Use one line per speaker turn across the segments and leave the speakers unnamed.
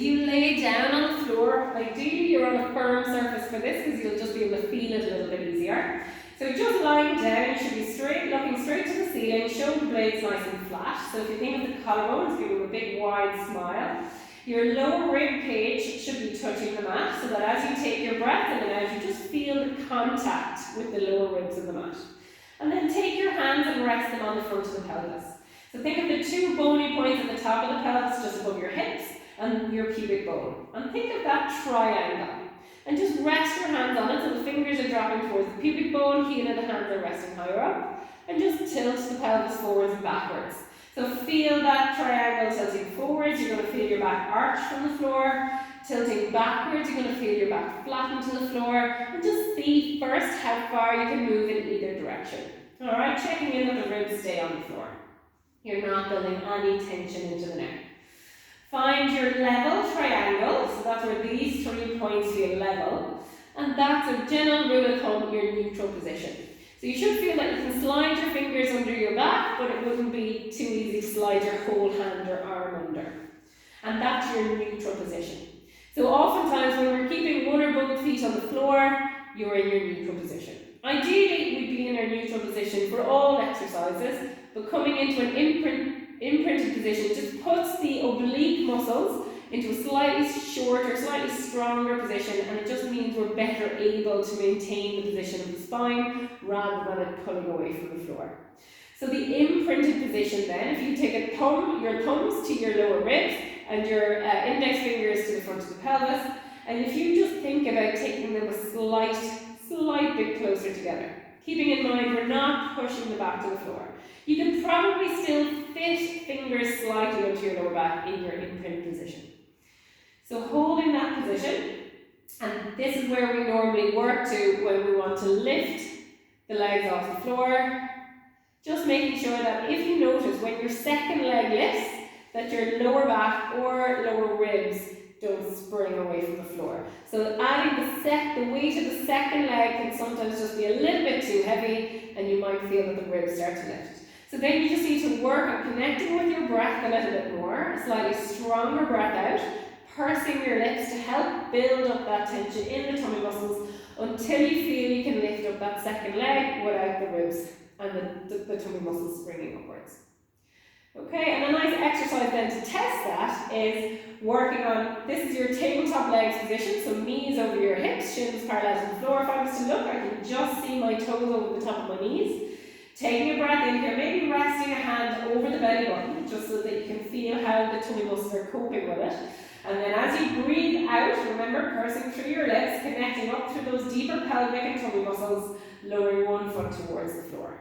you lay down on the floor, ideally you're on a firm surface for this because you'll just be able to feel it a little bit easier. So just lying down, you should be straight, looking straight to the ceiling, shoulder blades nice and flat. So if you think of the collarbones, give them a big wide smile. Your lower rib cage should be touching the mat so that as you take your breath in and out, you just feel the contact with the lower ribs of the mat. And then take your hands and rest them on the front of the pelvis. So think of the two bony points at the top of the pelvis just above your hips and your pubic bone. And think of that triangle. And just rest your hands on it so the fingers are dropping towards the pubic bone, heel of the hands are resting higher up. And just tilt the pelvis forwards and backwards. So feel that triangle tilting forwards, you're going to feel your back arch from the floor. Tilting backwards, you're going to feel your back flatten to the floor. And just see first how far you can move in either direction. Alright, checking in that the ribs stay on the floor. You're not building any tension into the neck. Find your level triangle, so that's where these 3 points feel level. And that's a general rule of thumb, your neutral position. So you should feel that you can slide your fingers under your back, but it wouldn't be too easy to slide your whole hand or arm under. And that's your neutral position. So oftentimes when we're keeping one or both feet on the floor, you're in your neutral position. Ideally, we'd be in our neutral position for all exercises, but coming into an imprinted position just puts the oblique muscles into a slightly shorter, slightly stronger position, and it just means we're better able to maintain the position of the spine rather than it pulling away from the floor. So the imprinted position then, if you take your thumbs to your lower ribs and your index fingers to the front of the pelvis, and if you just think about taking them a slight bit closer together, keeping in mind we're not pushing the back to the floor. You can probably still fit fingers slightly onto your lower back in your imprint position. So holding that position, and this is where we normally work to when we want to lift the legs off the floor. Just making sure that if you notice when your second leg lifts, that your lower back or lower ribs don't spring away from the floor. So adding the weight of the second leg can sometimes just be a little bit too heavy and you might feel that the ribs start to lift. So then you just need to work on connecting with your breath a little bit more, a slightly stronger breath out, pursing your lips to help build up that tension in the tummy muscles until you feel you can lift up that second leg without the ribs and the tummy muscles springing upwards. Okay, and a nice exercise then to test that is working on, this is your tabletop legs position, so knees over your hips, shins parallel to the floor. If I was to look, I can just see my toes over the top of my knees. Taking a breath in here, maybe resting a hand over the belly button, just so that you can feel how the tummy muscles are coping with it. And then as you breathe out, remember pursing through your lips, connecting up through those deeper pelvic and tummy muscles, lowering one foot towards the floor.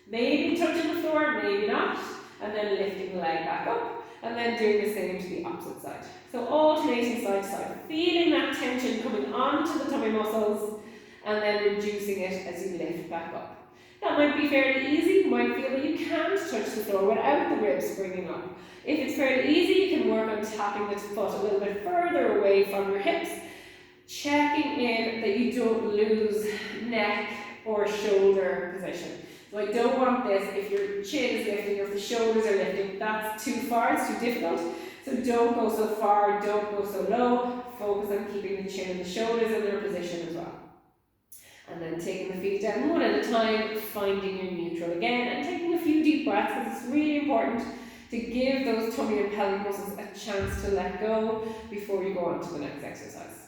Maybe touching the floor, maybe not. And then lifting the leg back up, and then doing the same to the opposite side. So alternating side to side, feeling that tension coming onto the tummy muscles, and then reducing it as you lift back up. That might be fairly easy. You might feel that you can't touch the floor without the ribs springing up. If it's fairly easy, you can work on tapping the foot a little bit further away from your hips, checking in that you don't lose neck or shoulder position. So I don't want this, if your chin is lifting or if the shoulders are lifting, that's too far, it's too difficult. So don't go so far, don't go so low. Focus on keeping the chin and the shoulders in their position as well. And then taking the feet down one at a time, finding your neutral again, and taking a few deep breaths, because it's really important to give those tummy and pelvic muscles a chance to let go before you go on to the next exercise.